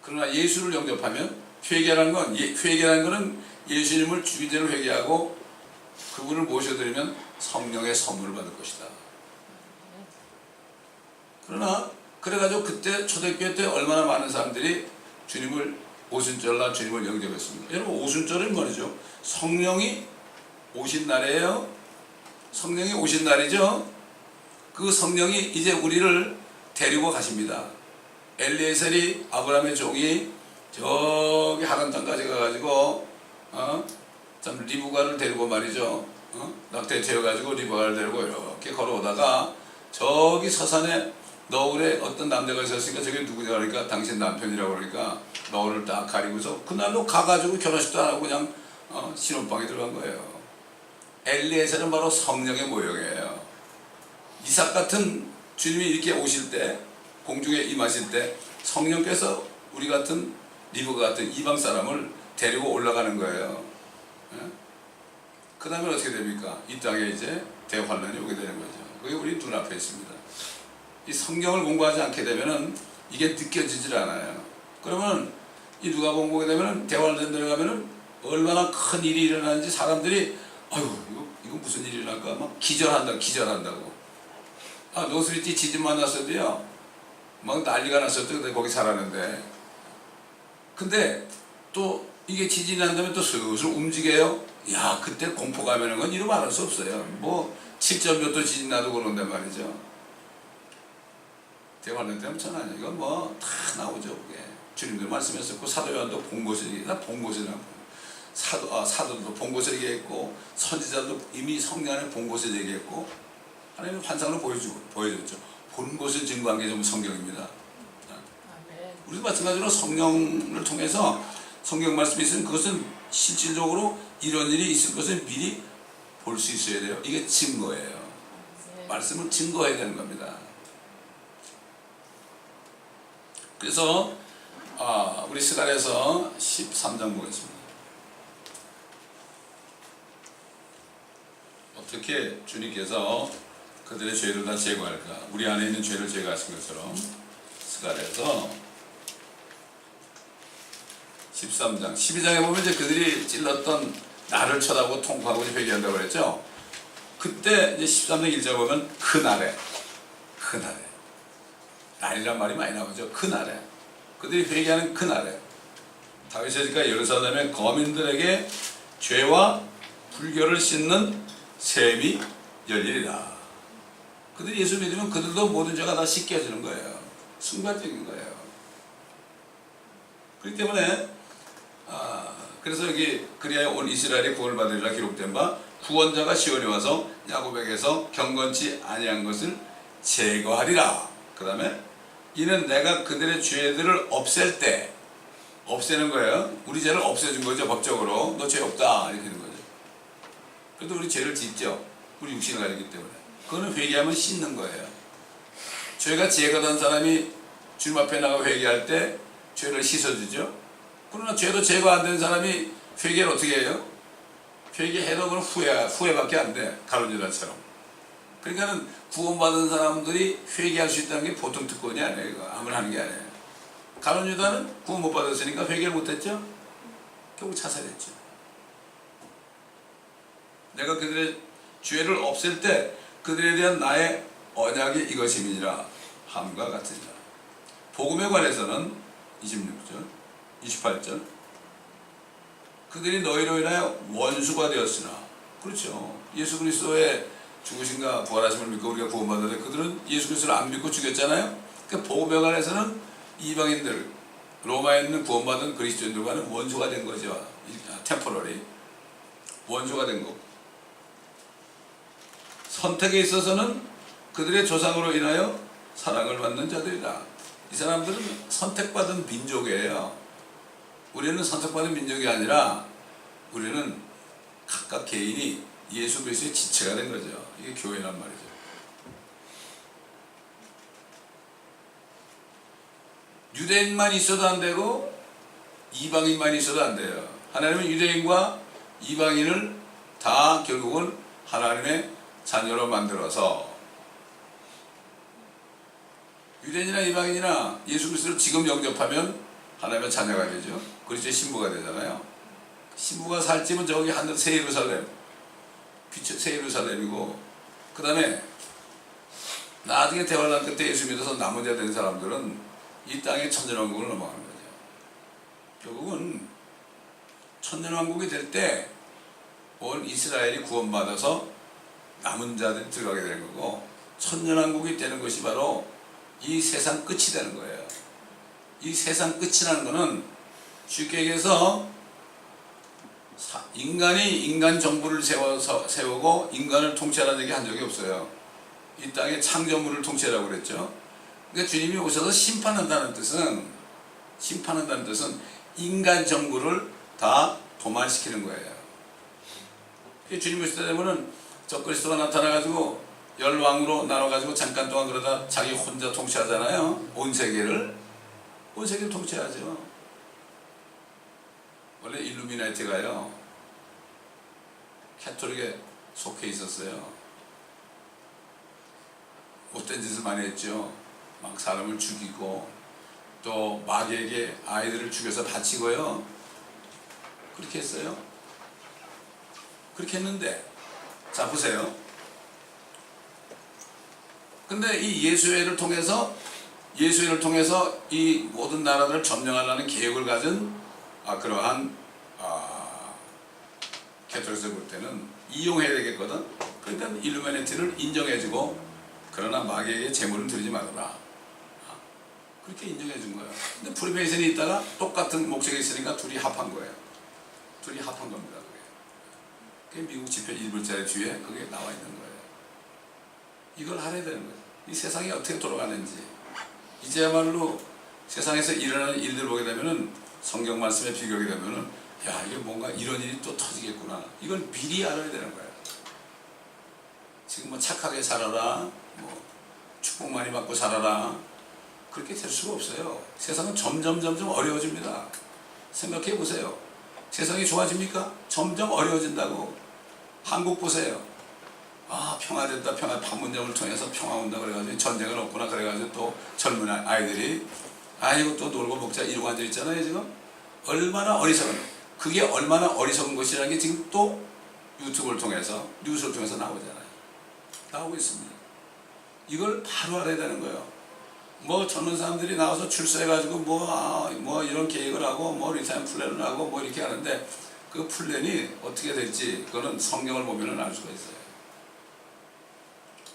그러나 예수를 영접하면 회개라는 거는 예수님을 주인으로 회개하고 그분을 모셔드리면 성령의 선물을 받을 것이다. 그러나 그래가지고 그때 초대교회 때 얼마나 많은 사람들이 주님을 오순절날 주님을 영접했습니다. 여러분 오순절은 뭐죠? 성령이 오신 날이에요. 성령이 오신 날이죠. 그 성령이 이제 우리를 데리고 가십니다. 엘리에셀이 아브라함의 종이 저기 하란 땅까지 가가지고 참 리브가를 데리고 말이죠. 낙태 되어가지고 리브가를 데리고 이렇게 걸어오다가 저기 서산에 너울에 어떤 남자가 있었으니까 저게 누구냐 그러니까 당신 남편이라고 그러니까 너울을 딱 가리고서 그날로 가가지고 결혼식도 안 하고 그냥 신혼방에 들어간 거예요. 엘리에셀은 바로 성령의 모형이에요. 이삭 같은 주님이 이렇게 오실 때 공중에 임하실 때 성령께서 우리 같은 리브가 같은 이방 사람을 데리고 올라가는 거예요. 그 다음에 어떻게 됩니까? 이 땅에 이제 대환란이 오게 되는 거죠. 그게 우리 눈앞에 있습니다. 이 성경을 공부하지 않게 되면은 이게 느껴지질 않아요. 그러면 이 누가복음 보게 되면은 대환란 들어가면은 얼마나 큰 일이 일어나는지 사람들이 아유 이거 무슨 일이 일어날까 막 기절한다고. 노스리티 지진 만났었는데요. 막 난리가 났었죠. 거기 살았는데. 근데 또 이게 지진이 난다면 또 슬슬 움직여요. 야 그때 공포 가면은 건 이루 말할 수 없어요. 뭐 7.몇 도 지진 나도 그런데 말이죠. 대관령 때문에 천하냐. 이건 뭐 다 나오죠. 그게. 주님들 말씀했었고 사도 요한도 본 것을 다 본 것이라고. 사도도 본 것을 얘기했고 선지자도 이미 성령 안에 본 것을 얘기했고 하나님은 환상으로 보여줬죠. 본 것을 증거한 게 좀 성경입니다. 우리도 마찬가지로 성령을 통해서 성경 말씀이 있으면 그것은 실질적으로 이런 일이 있을 것을 미리 볼 수 있어야 돼요. 이게 증거예요. 말씀을 증거해야 되는 겁니다. 그래서 우리 스가랴서 13장 보겠습니다. 어떻게 주님께서 그들의 죄를 다 제거할까? 우리 안에 있는 죄를 제거하신 것처럼 스가랴서 13장 12장에 보면 이제 그들이 찔렀던 나를 쳐다보고 통곡하고 회개한다고 그랬죠. 그때 이제 13장 1절 보면 그날에 날이란 말이 많이 나오죠. 그날에 그들이 회개하는 그날에 다윗의 집과 예루살렘의 거민들에게 죄와 불결을 씻는 셈이 열리리라. 그들이 예수 믿으면 그들도 모든 죄가 다 씻겨지는 거예요. 순간적인 거예요. 그렇기 때문에 그래서 여기 그리하여 온 이스라엘이 구원을 받으리라 기록된 바 구원자가 시온에 와서 야곱에게서 경건치 아니한 것을 제거하리라. 그 다음에 이는 내가 그들의 죄들을 없앨 때 없애는 거예요. 우리 죄를 없애준 거죠. 법적으로 너 죄 없다 이렇게 되는 거죠. 그래도 우리 죄를 짓죠. 우리 육신을 가지기 때문에 그거는 회개하면 씻는 거예요. 죄가 제거된 사람이 주님 앞에 나가 회개할 때 죄를 씻어주죠. 그러나 죄도 제거 안 된 사람이 회개를 어떻게 해요? 회개해도 그건 후회밖에 안 돼. 가룟유다처럼. 그러니까는 구원받은 사람들이 회개할 수 있다는 게 보통 특권이 아니에요. 이거 아무나 하는 게 아니에요. 가룟유다는 구원 못 받았으니까 회개를 못했죠. 결국 자살했죠. 내가 그들의 죄를 없앨 때 그들에 대한 나의 언약이 이것임이니라 함과 같으니라. 복음에 관해서는 26절 28절 그들이 너희로 인하여 원수가 되었으나 그렇죠. 예수 그리스도의 죽으신가 부활하심을 믿고 우리가 구원받았는데 그들은 예수 그리스도를 안 믿고 죽였잖아요. 그러니까 복음에 관해서는 이방인들 로마에 있는 구원받은 그리스도인들과는 원수가 된 거죠. 템포러리 원수가 된 거고 선택에 있어서는 그들의 조상으로 인하여 사랑을 받는 자들이다. 이 사람들은 선택받은 민족이에요. 우리는 선택받은 민족이 아니라 우리는 각각 개인이 예수 그리스도의 지체가 된 거죠. 이게 교회란 말이죠. 유대인만 있어도 안 되고 이방인만 있어도 안 돼요. 하나님은 유대인과 이방인을 다 결국은 하나님의 자녀로 만들어서 유대인이나 이방인이나 예수 그리스도를 지금 영접하면 하나님의 자녀가 되죠. 그리스도의 신부가 되잖아요. 신부가 살 집은 저기 하늘 새 예루살렘, 빛의 새 예루살렘이고 그 다음에 나중에 대환란 끝에 예수 믿어서 남은 자 된 사람들은 이 땅의 천년왕국을 넘어가는 거죠. 결국은 천년왕국이 될 때 온 이스라엘이 구원받아서 남은 자들이 들어가게 되는 거고 천년왕국이 되는 것이 바로 이 세상 끝이 되는 거예요. 이 세상 끝이라는 것은 쉽게 얘기해서 인간이 인간 정부를 세우고 인간을 통치하라는 얘기 한 적이 없어요. 이 땅의 창조물을 통치하라고 그랬죠. 그러니까 주님이 오셔서 심판한다는 뜻은 인간 정부를 다 도말시키는 거예요. 주님이 오실 때 되면은 저 그리스도가 나타나가지고 열왕으로 나눠가지고 잠깐 동안 그러다 자기 혼자 통치하잖아요. 온 세계를 통치하죠. 원래 일루미나티가요 캐톨릭에 속해 있었어요. 못된 짓을 많이 했죠. 막 사람을 죽이고 또 마귀에게 아이들을 죽여서 바치고요. 그렇게 했어요. 그렇게 했는데 자 보세요. 근데 이 예수회를 통해서 이 모든 나라들을 점령하려는 계획을 가진 그러한 캐톨릭에서 볼 때는 이용해야 되겠거든. 그러니까 일루미나티를 인정해주고 그러나 마귀에게 재물을 드리지 말아라. 그렇게 인정해 준 거예요. 근데 프리메이슨이 있다가 똑같은 목적이 있으니까 둘이 합한 거예요. 둘이 합한 겁니다. 그게 미국 지표 1불짜리 뒤에 그게 나와 있는 거예요. 이걸 알아야 되는 거예요. 이 세상이 어떻게 돌아가는지. 이제야말로 세상에서 일어나는 일들 보게 되면은 성경 말씀에 비교하게 되면은 야, 이게 뭔가 이런 일이 또 터지겠구나. 이걸 미리 알아야 되는 거예요. 지금 뭐 착하게 살아라, 뭐 축복 많이 받고 살아라. 그렇게 될 수가 없어요. 세상은 점점 어려워집니다. 생각해 보세요. 세상이 좋아집니까? 점점 어려워진다고. 한국 보세요. 아, 평화됐다, 판문점을 통해서 평화 온다 그래가지고 전쟁은 없구나 그래가지고 또 젊은 아이들이 아이고 또 놀고 먹자 이러고 앉아 있잖아요. 지금 얼마나 어리석은, 그게 얼마나 어리석은 것이라는 게 지금 또 유튜브를 통해서, 뉴스를 통해서 나오잖아요. 나오고 있습니다. 이걸 바로 알아야 되는 거예요. 뭐 젊은 사람들이 나와서 출세해가지고 뭐 이런 계획을 하고 뭐 리타임 플랜을 하고 뭐 이렇게 하는데 그 플랜이 어떻게 될지 그거는 성경을 보면은 알 수가 있어요.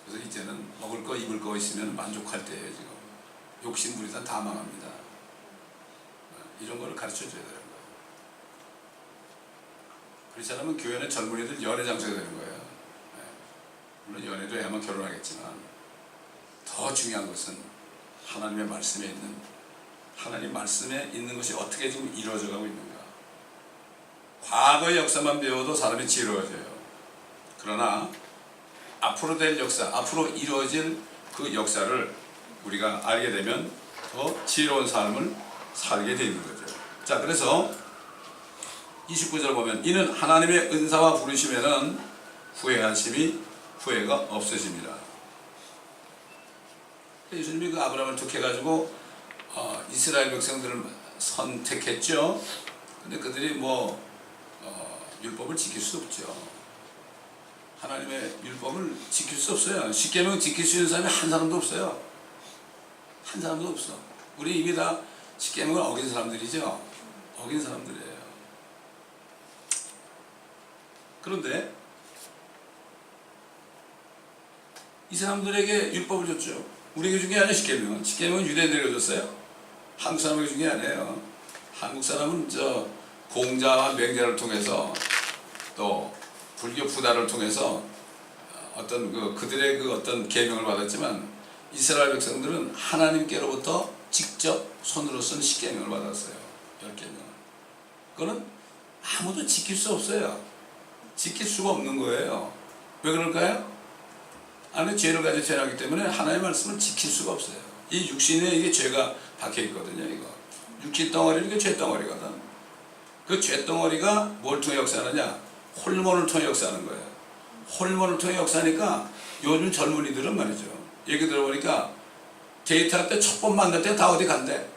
그래서 이제는 먹을 거 입을 거 있으면 만족할 때예요. 지금 욕심부리다 다 망합니다. 이런 거를 가르쳐 줘야 되는 거예요. 그렇지 않으면 교회는 젊은이들 연애 장소가 되는 거예요. 물론 연애도 해야만 결혼하겠지만 더 중요한 것은 하나님의 말씀에 있는, 하나님 말씀에 있는 것이 어떻게 지금 이루어져 가고 있는가. 과거의 역사만 배워도 사람이 지루해져요. 그러나 앞으로 될 역사, 앞으로 이루어질 그 역사를 우리가 알게 되면 더 지혜로운 삶을 살게 되는 거죠. 자, 그래서 29절 보면 이는 하나님의 은사와 부르심에는 후회하심이 후회가 없으십니다. 예수님이 그 아브라함을 택해가지고 이스라엘 백성들을 선택했죠. 근데 그들이 율법을 지킬 수 없죠. 하나님의 율법을 지킬 수 없어요. 십계명 지킬 수 있는 사람이 한 사람도 없어요. 한 사람도 없어. 우리 이미 다 십계명을 어긴 사람들이죠. 어긴 사람들이에요. 그런데 이 사람들에게 율법을 줬죠. 우리에게 준 게 아니에요. 십계명은. 십계명은 유대인들에게 줬어요. 한국 사람에게 준 게 아니에요. 한국 사람은 공자와 맹자를 통해서 또 불교 부다를 통해서 어떤 그들의 어떤 계명을 받았지만 이스라엘 백성들은 하나님께로부터 직접 손으로 쓴 십계명을 받았어요. 10계명을. 그거는 아무도 지킬 수 없어요. 지킬 수가 없는 거예요. 왜 그럴까요? 안에 죄를 가지고 죄하기 때문에 하나님의 말씀을 지킬 수가 없어요. 이 육신에 이게 죄가 박혀 있거든요. 이거 육신 덩어리는 이게 죄 덩어리거든. 그 죄 덩어리가 뭘 통해 역사하느냐? 호르몬을 통해 역사하는 거예요. 호르몬을 통해 역사하니까 요즘 젊은이들은 말이죠. 얘기 들어보니까 데이트할 때 첫 번 만날 때 다 어디 간대.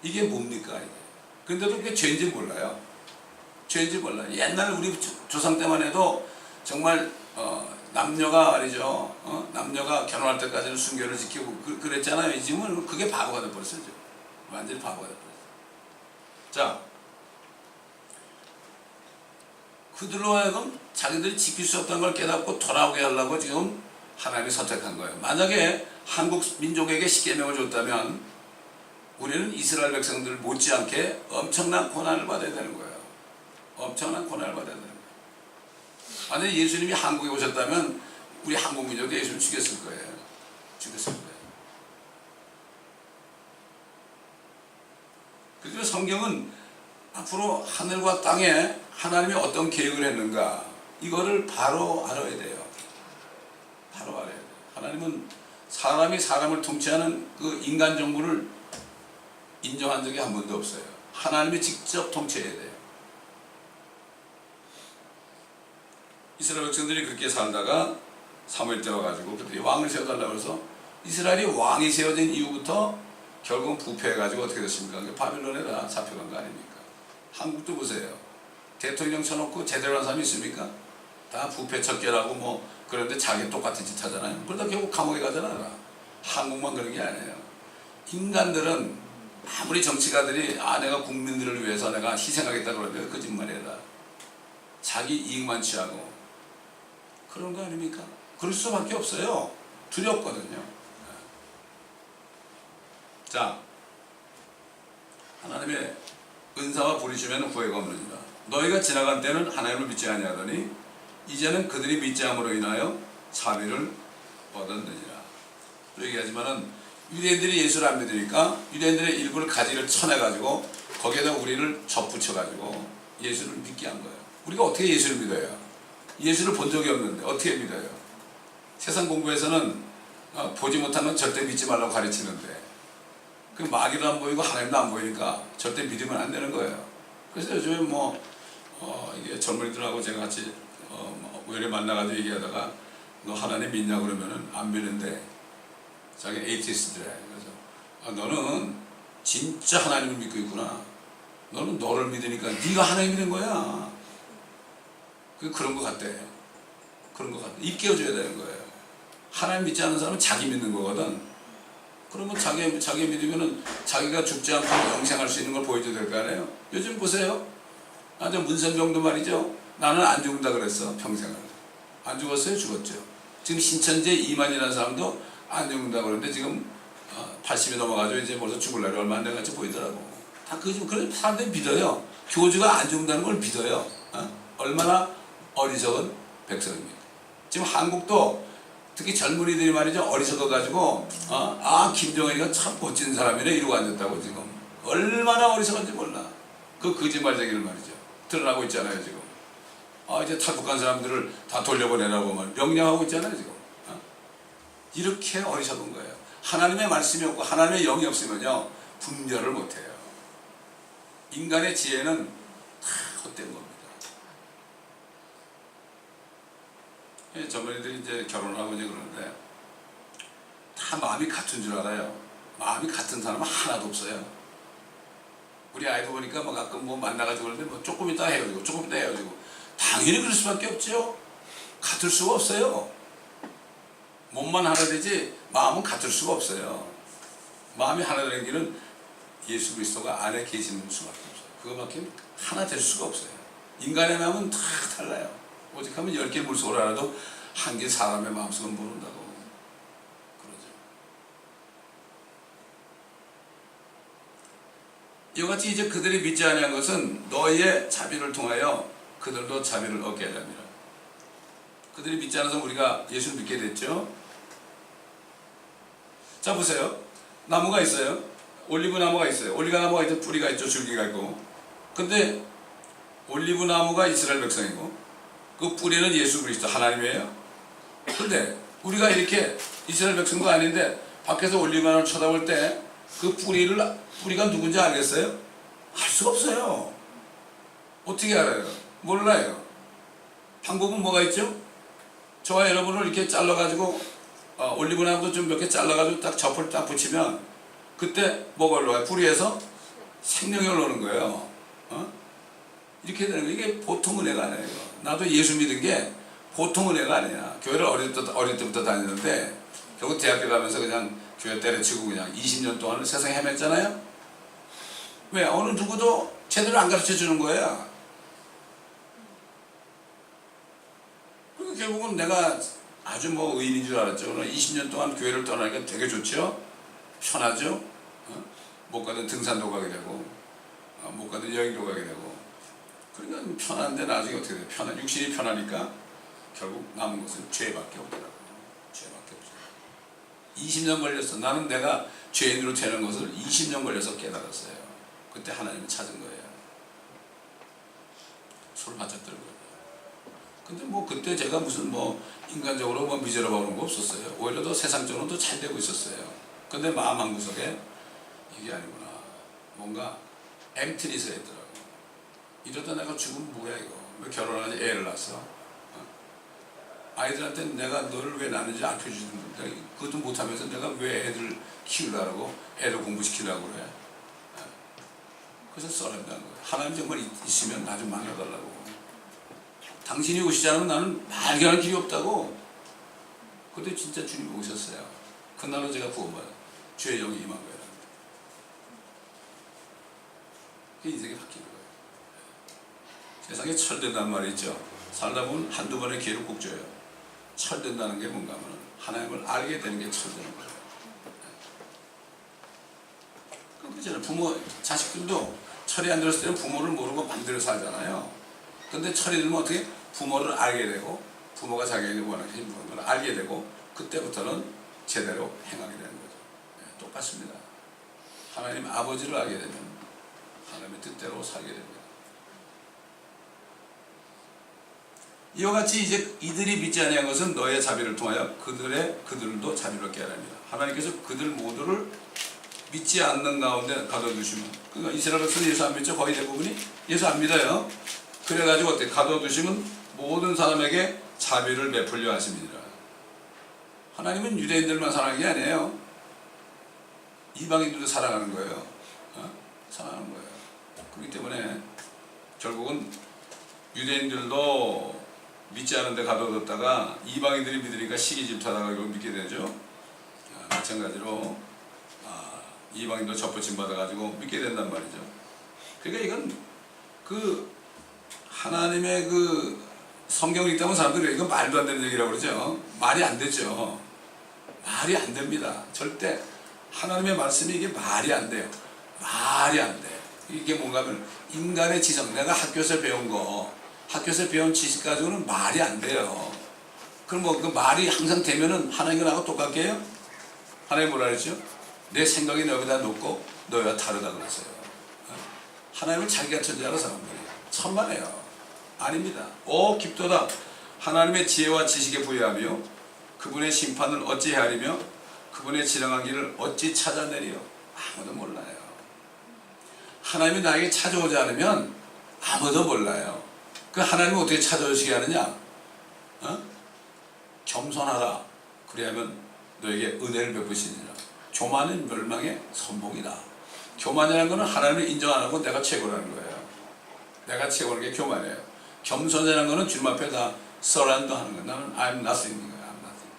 이게 뭡니까 이게? 근데도 그게 죄인지 몰라요. 죄인지 몰라요. 옛날 우리 조상 때만 해도 정말 남녀가 말이죠. 남녀가 결혼할 때까지는 순결을 지키고 그랬잖아요. 지금은 그게 바보가 돼버렸어요. 완전히 바보가 돼버렸어요. 자, 그들로 하여금 자기들이 지킬 수 없다는 걸 깨닫고 돌아오게 하려고 지금 하나님이 선택한 거예요. 만약에 한국 민족에게 십계명을 줬다면 우리는 이스라엘 백성들 못지않게 엄청난 고난을 받아야 되는 거예요. 엄청난 고난을 받아야 되는 거예요. 만약에 예수님이 한국에 오셨다면 우리 한국 민족도 예수를 죽였을 거예요. 죽였을 거예요. 그래서 성경은 앞으로 하늘과 땅에 하나님이 어떤 계획을 했는가 이거를 바로 알아야 돼요. 바로 알아야 돼요. 하나님은 사람이 사람을 통치하는 그 인간 정부를 인정한 적이 한 번도 없어요. 하나님이 직접 통치해야 돼요. 이스라엘 백성들이 그렇게 살다가 사무엘 때 와가지고 그들이 왕을 세워달라고 해서 이스라엘이 왕이 세워진 이후부터 결국은 부패해가지고 어떻게 됐습니까? 바빌론에다 잡혀간 거 아닙니까? 한국도 보세요. 대통령 쳐놓고 제대로 한 사람이 있습니까? 다 부패 척결하고 그런데 자기 똑같은 짓 하잖아요. 그러다 결국 감옥에 가잖아요. 한국만 그런 게 아니에요. 인간들은 아무리 정치가들이 내가 국민들을 위해서 내가 희생하겠다 그러는데 거짓말이다. 자기 이익만 취하고 그런 거 아닙니까? 그럴 수밖에 없어요. 두렵거든요. 자, 자, 하나님의 은사와 부르심에는 후회가 없느니라. 너희가 지나간 때는 하나님을 믿지 아니하더니 이제는 그들이 믿지 함으로 인하여 자비를 얻었느니라. 또 얘기하지만은 유대인들이 예수를 안 믿으니까 유대인들의 일부를 가지를 쳐내가지고 거기에다 우리를 접붙여가지고 예수를 믿게 한 거예요. 우리가 어떻게 예수를 믿어요? 예수를 본 적이 없는데 어떻게 믿어요? 세상 공부에서는 보지 못한 건 절대 믿지 말라고 가르치는데 그 마귀도 안 보이고 하나님도 안 보이니까 절대 믿으면 안 되는 거예요. 그래서 요즘에 이게 젊은이들하고 제가 같이 우연히 만나가지고 얘기하다가 너 하나님 믿냐 그러면은 안 믿는데 자기 에이티스트래. 그래서 너는 진짜 하나님을 믿고 있구나. 너는 너를 믿으니까 네가 하나님 믿는 거야. 그런 것 같대. 그런 것 같대. 입 깨워줘야 되는 거예요. 하나님 믿지 않는 사람은 자기 믿는 거거든. 그러면 자기 믿으면은 자기가 죽지 않고 영생할 수 있는 걸 보여줘야 될 거 아니에요. 요즘 보세요. 아주 문선병도 말이죠. 나는 안 죽는다 그랬어. 평생을. 안 죽었어요? 죽었죠. 지금 신천지에 이만이라는 사람도 안 죽는다 그러는데 지금 80이 넘어가지고 이제 벌써 죽을 날이 얼마 안 돼가지고 보이더라고. 다 그런 사람들이 믿어요. 교주가 안 죽는다는 걸 믿어요. 얼마나 어리석은 백성입니다. 지금 한국도 특히 젊은이들이 말이죠. 어리석어가지고 김정은이가 참 멋진 사람이네 이러고 앉았다고 지금. 얼마나 어리석은지 몰라. 그 거짓말쟁이를 말이죠. 드러나고 있잖아요 지금. 이제 탈북한 사람들을 다 돌려보내라고 명령하고 있잖아요 지금. 이렇게 어리석은 거예요. 하나님의 말씀이 없고 하나님의 영이 없으면요 분별을 못해요. 인간의 지혜는 다 헛된 겁니다. 젊은이들이 이제 결혼을 하고 이제 그러는데 다 마음이 같은 줄 알아요. 마음이 같은 사람은 하나도 없어요. 우리 아이도 보니까 가끔 만나가지고 그러는데 조금 있다 헤어지고 조금 있다 헤어지고 당연히 그럴 수밖에 없죠. 같을 수가 없어요. 몸만 하나 되지 마음은 같을 수가 없어요. 마음이 하나 되는 길은 예수 그리스도가 안에 계시는 수밖에 없어요. 그거밖에 하나 될 수가 없어요. 인간의 마음은 다 달라요. 오직 하면 10개 물속을 알아도 한 개 사람의 마음속은 모른다고 그러죠. 이와 같이 이제 그들이 믿지 아니한 것은 너희의 자비를 통하여 그들도 자비를 얻게 하렵니다. 그들이 믿지 않아서 우리가 예수를 믿게 됐죠. 자 보세요. 나무가 있어요. 올리브 나무가 있어요. 올리브 나무가 있죠. 뿌리가 있죠. 줄기가 있고. 근데 올리브 나무가 이스라엘 백성이고 그 뿌리는 예수 그리스도 하나님이에요. 근데 우리가 이렇게 이스라엘 백성도 아닌데 밖에서 올리브 나무를 쳐다볼 때 그 뿌리가 누군지 알겠어요? 알 수가 없어요. 어떻게 알아요? 몰라요. 방법은 뭐가 있죠? 저와 여러분을 이렇게 잘라가지고 올리브 나무도 좀 몇 개 잘라가지고 딱 접을 딱 붙이면 그때 뭐가 올라와요? 뿌리에서 생명이 올라오는 거예요. 이렇게 되는 거예요. 이게 보통 은혜가 아니에요. 나도 예수 믿은 게 보통 은혜가 아니야. 교회를 어릴 때부터 다녔는데 결국 대학교 가면서 그냥 교회 때려치고 그냥 20년 동안 세상에 헤맸잖아요. 왜? 어느 누구도 제대로 안 가르쳐 주는 거야. 그리고 결국은 내가 아주 의인인 줄 알았죠. 20년 동안 교회를 떠나니까 되게 좋죠. 편하죠. 못 가든 등산도 가게 되고 못 가든 여행도 가게 되고 그러니까 편한데 나중에 어떻게 돼? 육신이 편하니까 결국 남은 것은 죄밖에 없더라고요. 죄밖에 없어요. 20년 걸렸어. 나는 내가 죄인으로 되는 것을 20년 걸려서 깨달았어요. 그때 하나님을 찾은 거예요. 손을 바짝 들고. 근데 그때 제가 무슨 인간적으로 미저러블 그런 거 없었어요. 오히려 더 세상적으로 더 잘 되고 있었어요. 근데 마음 한구석에 이게 아니구나. 뭔가 엠티니스가 있더라고. 이러다 내가 죽으면 뭐야 이거. 왜 결혼하지 애를 낳았어. 아이들한테 내가 너를 왜 낳는지 알려주는데 그것도 못하면서 내가 왜 애들 키우려고 애를 공부시키려고 그래. 그래서 썰어낸다는 거예요. 하나님 정말 있으면 나 좀 망해달라고. 당신이 오시지 않으면 나는 발견할 길이 없다고. 그때 진짜 주님이 오셨어요. 그날로 제가 구원받아요. 주의 영이 임한 거예요. 그게 인생이 바뀌는 거예요. 세상에 철된다는 말이 있죠. 살다 보면 한두 번의 기회를 꼭 줘요. 철된다는 게 뭔가 하면 하나님을 알게 되는 게 철되는 거예요. 있잖아요. 부모, 자식들도 철이 안 들었을 때는 부모를 모르고 맘대로 살잖아요. 근데 철이 들면 어떻게? 부모를 알게 되고, 부모가 자기에게 원하는 걸 알게 되고, 그때부터는 제대로 행하게 되는 거죠. 네, 똑같습니다. 하나님 아버지를 알게 되면 하나님의 뜻대로 살게 됩니다. 이와 같이 이제 이들이 믿지 아니한 것은 너의 자비를 통하여 그들도 자비를 깨야 합니다. 하나님께서 그들 모두를 믿지 않는 가운데 가둬두시면, 그러니까 이스라엘 백성은 예수 안 믿죠? 거의 대부분이 예수 안 믿어요. 그래가지고 어떻게 가둬두시면 모든 사람에게 자비를 베풀려 하십니다. 하나님은 유대인들만 사랑하는 게 아니에요. 이방인들도 사랑하는 거예요. 사랑하는 거예요. 그렇기 때문에 결국은 유대인들도 믿지 않은데 가둬뒀다가 이방인들이 믿으니까 시기질투하다가 이걸 믿게 되죠. 마찬가지로 이방인도 접붙임 받아가지고 믿게 된단 말이죠. 그러니까 이건 그 하나님의 그 성경을 읽다 보면 사람들이 이건 말도 안 되는 얘기라고 그러죠. 말이 안 되죠. 말이 안 됩니다. 절대 하나님의 말씀이 이게 말이 안 돼요. 말이 안 돼. 이게 뭔가 하면 인간의 지성, 내가 학교에서 배운 거, 학교에서 배운 지식 가지고는 말이 안 돼요. 그럼 뭐 그 말이 항상 되면은 하나님과 나하고 똑같게 해요? 하나님 뭐라 그랬죠? 내 생각이 너희보다 높고 너희와 다르다 그랬어요. 하나님을 자기가 천지하는 사람들이 천만에요. 아닙니다. 오 깊도다. 하나님의 지혜와 지식에 부여하며 그분의 심판을 어찌 헤아리며 그분의 지령한 길을 어찌 찾아내리요? 아무도 몰라요. 하나님이 나에게 찾아오지 않으면 아무도 몰라요. 그 하나님은 어떻게 찾아오시게 하느냐? 겸손하라. 그래야면 너에게 은혜를 베푸시니라. 교만은 멸망의 선봉이다. 교만이라는 것은 하나님을 인정 안 하고 내가 최고라는 거예요. 내가 최고라는 게 교만이에요. 겸손이라는 것은 주님 앞에 다 서란도 하는 거예요. 나는 I'm nothing인 거예요. I'm nothing.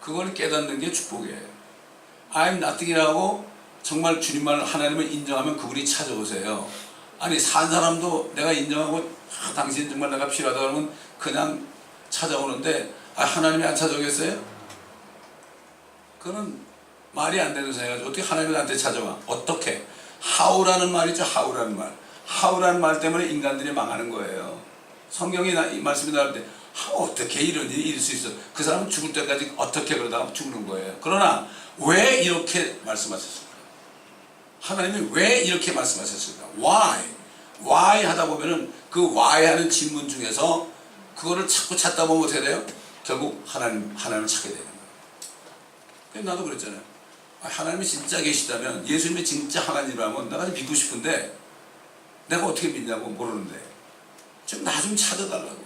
그걸 깨닫는 게 축복이에요. I'm nothing이라고 정말 주님만 하나님을 인정하면 그분이 찾아오세요. 아니 산 사람도 내가 인정하고 당신 정말 내가 필요하다 그러면 그냥 찾아오는데 하나님이 안 찾아오겠어요? 그거는 말이 안 되는 생각이죠. 어떻게 하나님이 나한테 찾아와? 어떻게? how라는 말이죠. how라는 말. how라는 말 때문에 인간들이 망하는 거예요. 성경이 이 말씀이 나올 때 어떻게 이런 일이 있을 수 있어? 그 사람은 죽을 때까지 어떻게 그러다가 죽는 거예요. 그러나 왜 이렇게 말씀하셨을까? 하나님이 왜 이렇게 말씀하셨을까? Why 하다 보면은 그 why 하는 질문 중에서 그거를 자꾸 찾다 보면 어떻게 돼요? 결국 하나님을 찾게 되는 거예요. 나도 그랬잖아요. 하나님이 진짜 계시다면, 예수님이 진짜 하나님이라면 나가 믿고 싶은데 내가 어떻게 믿냐고 모르는데 좀 나 좀 찾아달라고.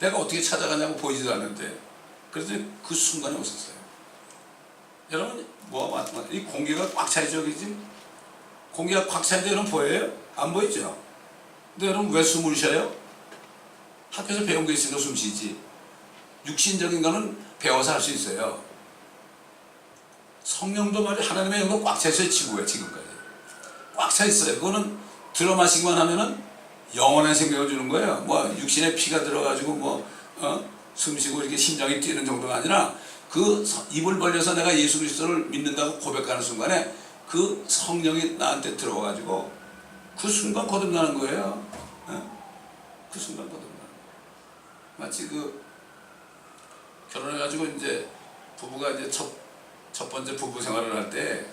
내가 어떻게 찾아가냐고 보이지도 않는데. 그래서 그 순간에 오셨어요. 여러분 이 공기가 꽉 차있죠. 지금 공기가 꽉 차있는데 여러분 보여요? 안 보이죠? 근데 여러분 왜 숨을 쉬어요? 학교에서 배운 게 있으니까 숨 쉬지. 육신적인 거는 배워서 할 수 있어요. 성령도 말이 하나님의 영도 꽉 차 있어요. 지구에 지금까지 꽉 차 있어요. 그거는 들어 마시기만 하면은 영원한 생명을 주는 거예요. 뭐 육신에 피가 들어가지고 숨 쉬고 이렇게 심장이 뛰는 정도가 아니라 그 입을 벌려서 내가 예수 그리스도를 믿는다고 고백하는 순간에 그 성령이 나한테 들어와가지고 그 순간 거듭나는 거예요. 그 순간 거듭나는 거예요. 마치 결혼해가지고 이제 부부가 이제 첫 번째 부부 생활을 할 때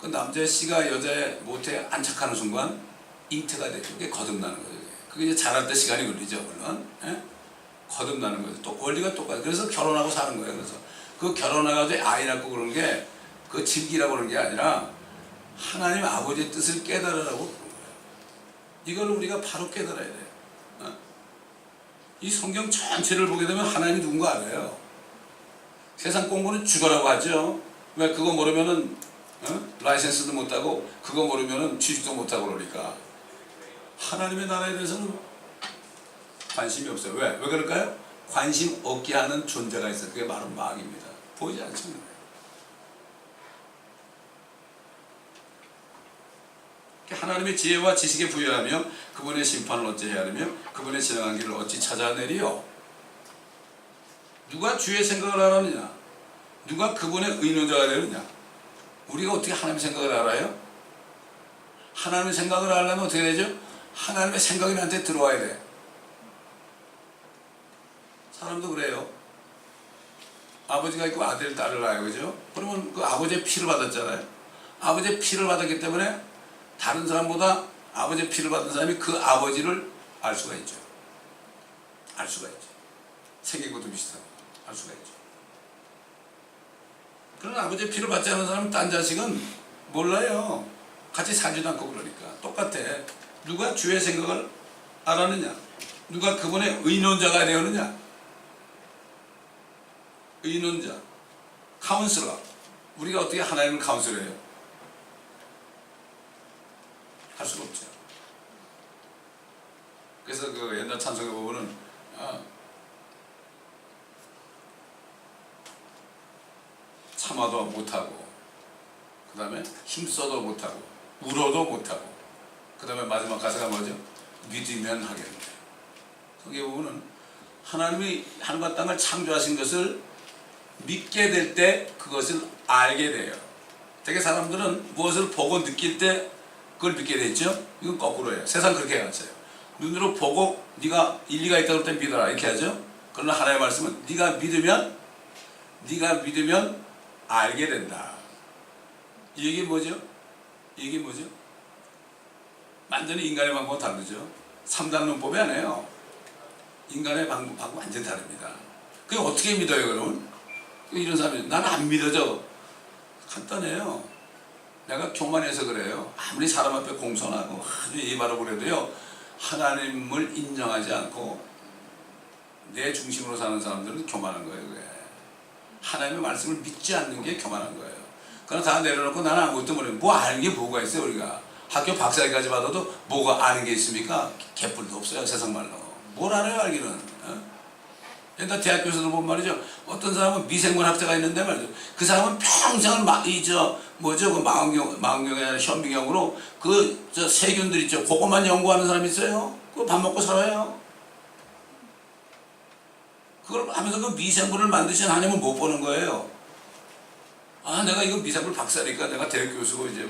그 남자 씨가 여자의 모태에 안착하는 순간 잉태가 되죠. 그게 거듭나는 거죠. 그게 이제 자랄 때 시간이 걸리죠, 물론. 거듭나는 거죠. 또 원리가 똑같아요. 그래서 결혼하고 사는 거예요. 그래서 그 결혼해가지고 아이 낳고 그러는 게 그 즐기라고 그러는 게 아니라 하나님 아버지의 뜻을 깨달으라고 그러는 거예요. 이걸 우리가 바로 깨달아야 돼요. 이 성경 전체를 보게 되면 하나님이 누군가 알아요. 세상 공부는 죽어라고 하죠. 왜 그거 모르면은 라이센스도 못하고 그거 모르면은 취직도 못하고 그러니까. 하나님의 나라에 대해서는 관심이 없어요. 왜 그럴까요? 관심 없게 하는 존재가 있어요. 그게 바로 마귀입니다. 보이지 않죠? 하나님의 지혜와 지식에 부여하며 그분의 심판을 어찌 헤아리며 그분의 지령한 길을 어찌 찾아내리요? 누가 주의 생각을 알았느냐? 누가 그분의 의논자가 되느냐? 우리가 어떻게 하나님의 생각을 알아요? 하나님의 생각을 하려면 어떻게 되죠? 하나님의 생각이 나한테 들어와야 돼. 사람도 그래요. 아버지가 있고 아들, 딸을 낳아요. 그죠? 그러면 그 아버지의 피를 받았잖아요. 아버지의 피를 받았기 때문에 다른 사람보다 아버지의 피를 받은 사람이 그 아버지를 알 수가 있죠. 알 수가 있죠. 생긴 것도 비슷하고 알 수가 있죠. 그러나 아버지의 피를 받지 않은 사람은 딴 자식은 몰라요. 같이 살지도 않고 그러니까. 똑같아. 누가 주의 생각을 알았느냐? 누가 그분의 의논자가 되었느냐? 의논자, 카운슬러. 우리가 어떻게 하나님을 카운슬해요? 할 수가 없죠. 그래서 그 옛날 찬송에 보면은 참아도 못하고, 그 다음에 힘써도 못하고, 울어도 못하고, 그 다음에 마지막 가사가 뭐죠? 믿으면 하겠네. 거기에 보면은 하나님이 하늘과 땅을 창조하신 것을 믿게 될 때 그것을 알게 돼요. 되게 사람들은 무엇을 보고 느낄 때 그걸 믿게 되죠. 이건 거꾸로예요. 세상 그렇게 해왔어요. 눈으로 보고 네가 일리가 있다고 할 때 믿어라 이렇게 하죠. 그러나 하나님의 말씀은 네가 믿으면 알게 된다. 이 얘기 뭐죠? 이 얘기 뭐죠? 완전히 인간의 방법은 다르죠. 3단 논법이 아니에요. 인간의 방법하고 완전히 다릅니다. 그게 어떻게 믿어요 그러면? 이런 사람이 나는 안 믿어져. 간단해요. 내가 교만해서 그래요. 아무리 사람 앞에 공손하고 아주 예의 바르고 그래도요, 하나님을 인정하지 않고 내 중심으로 사는 사람들은 교만한 거예요. 그게. 하나님의 말씀을 믿지 않는 게 교만한 거예요. 그러나 다 내려놓고 나는 아무것도 모르는, 뭐 아는 게 뭐가 있어요. 우리가 학교 박사까지 받아도 뭐가 아는 게 있습니까? 개뿔도 없어요. 세상 말로. 뭘 알아요 알기는. 옛날 대학교에서도 보면 말이죠. 어떤 사람은 미생물 학자가 있는데 말이죠. 그 사람은 평생을 망원경이 아니라 현미경으로 세균들 있죠. 그것만 연구하는 사람이 있어요. 그거 밥 먹고 살아요. 그걸 하면서 그 미생물을 만드신 하나님은 못 보는 거예요. 아, 내가 이거 미생물 박사니까 내가 대학 교수고 이제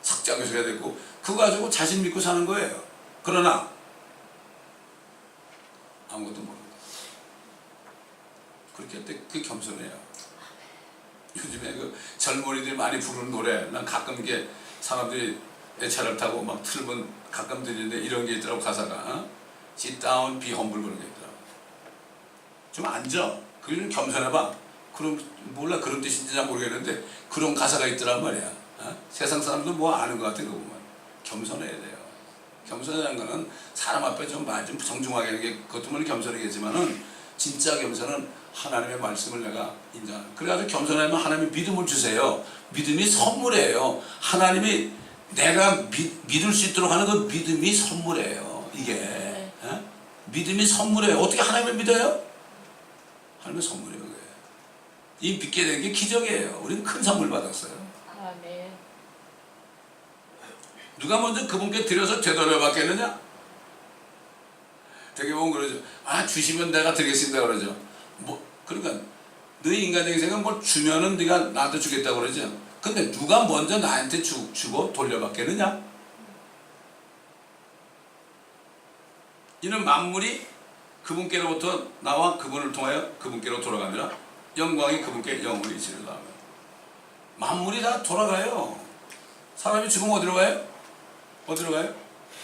석자 교수가 됐고, 그거 가지고 자신 믿고 사는 거예요. 그러나 아무것도 모르는 거예요. 그렇게 할 때 그게 겸손해요. 요즘에 그 젊은이들이 많이 부르는 노래, 난 가끔 이게 사람들이 내 차를 타고 막 틀면 가끔 들리는데 이런 게 있더라고. 가사가 Sit down, be humble 그런 게 있더라고. 좀 앉아. 그걸 겸손해봐. 그럼 몰라 그런 뜻인지 잘 모르겠는데 그런 가사가 있더란 말이야. 세상 사람도 뭐 아는 것 같아. 그거 보면 겸손해야 돼요. 겸손이라는 거는 사람 앞에 좀 말 좀 정중하게 하는 게 그것도 물론 겸손이겠지만은 진짜 겸손은 하나님의 말씀을 내가 인정하는. 그래가지고 겸손하면 하나님이 믿음을 주세요. 믿음이 선물이에요. 하나님이 내가 믿을 수 있도록 하는 그 믿음이 선물이에요. 이게 믿음이 선물이에요. 어떻게 하나님을 믿어요? 하나님의 선물이에요. 그게. 이 믿게 된 게 기적이에요. 우리는 큰 선물 받았어요. 아멘. 누가 먼저 그분께 드려서 되돌려 받겠느냐? 되게 보면 그러죠. 아, 주시면 내가 드리겠습니다 그러죠. 그러니까 너희 인간적인 생각은 뭘 주면은 네가 나한테 주겠다고 그러죠. 근데 누가 먼저 나한테 주고 돌려받겠느냐? 이는 만물이 그분께로부터 나와 그분을 통하여 그분께로 돌아가니라. 영광이 그분께 영원히 이르리라. 만물이 다 돌아가요. 사람이 죽으면 어디로 가요? 어디로 가요?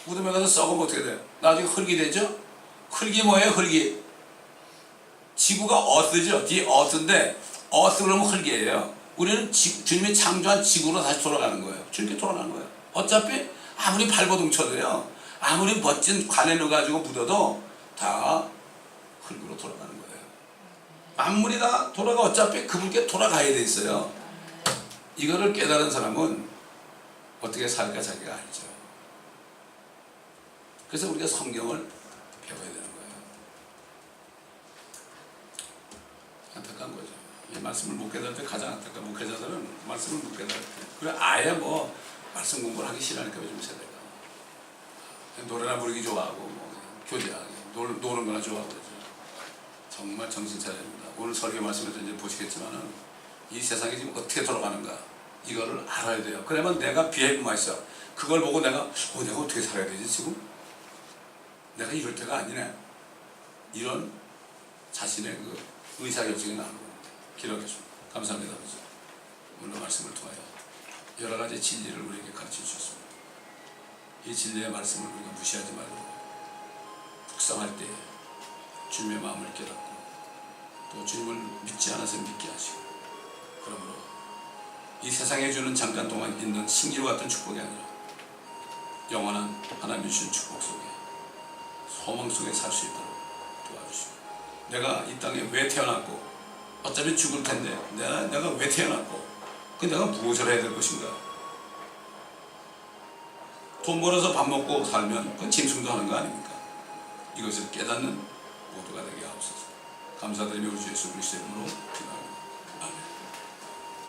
무덤에 가서 썩으면 어떻게 돼요? 나중에 흙이 되죠? 흙이 뭐예요? 흙이 지구가 어스죠. 뒤에 어스인데 어스 그러면 흙이에요. 우리는 주님이 창조한 지구로 다시 돌아가는 거예요. 주님께 돌아가는 거예요. 어차피 아무리 발버둥 쳐도요, 아무리 멋진 관에 넣어가지고 묻어도 다 흙으로 돌아가는 거예요. 만물이 다 돌아가 어차피 그분께 돌아가야 돼 있어요. 이거를 깨달은 사람은 어떻게 살까 자기가 알죠. 그래서 우리가 성경을 배워야 되는 거예요. 안타까운 거죠. 이 말씀을 못 깨달을 때 가장 안타까운 목회자들은 말씀을 못 깨달을 때. 그래 아예 말씀 공부를 하기 싫어하니까 요즘 세대가 노래나 부르기 좋아하고 교제하기 노는 거나 좋아하고 그러죠. 정말 정신 차려야 됩니다. 오늘 설교 말씀에서 이제 보시겠지만은 이 세상이 지금 어떻게 돌아가는가. 이거를 알아야 돼요. 그러면 내가 비해만 있어. 그걸 보고 내가 어떻게 살아야 되지 지금? 내가 이럴 때가 아니네. 이런 자신의 그 의사결정이 나오는 겁니다. 기록해줍니다. 감사합니다. 아버지. 오늘 말씀을 통하여 여러 가지 진리를 우리에게 가르쳐 주셨습니다. 이 진리의 말씀을 우리가 무시하지 말고 묵상할 때 주님의 마음을 깨닫고 또 주님을 믿지 않아서 믿게 하시고, 그러므로 이 세상에 주는 잠깐 동안 있는 신기루 같은 축복이 아니라 영원한 하나님이 주신 축복 속에 소망 속에 살 수 있도록 도와주시고, 내가 이 땅에 왜 태어났고 어차피 죽을 텐데 내가 왜 태어났고 내가 무엇을 해야 될 것인가. 돈 벌어서 밥 먹고 살면 그건 짐승도 하는 거 아닙니까? 이것을 깨닫는 모두가 되게 하옵소서. 감사드리며 우리 주 예수 그리스도의 이름으로 기도합니다.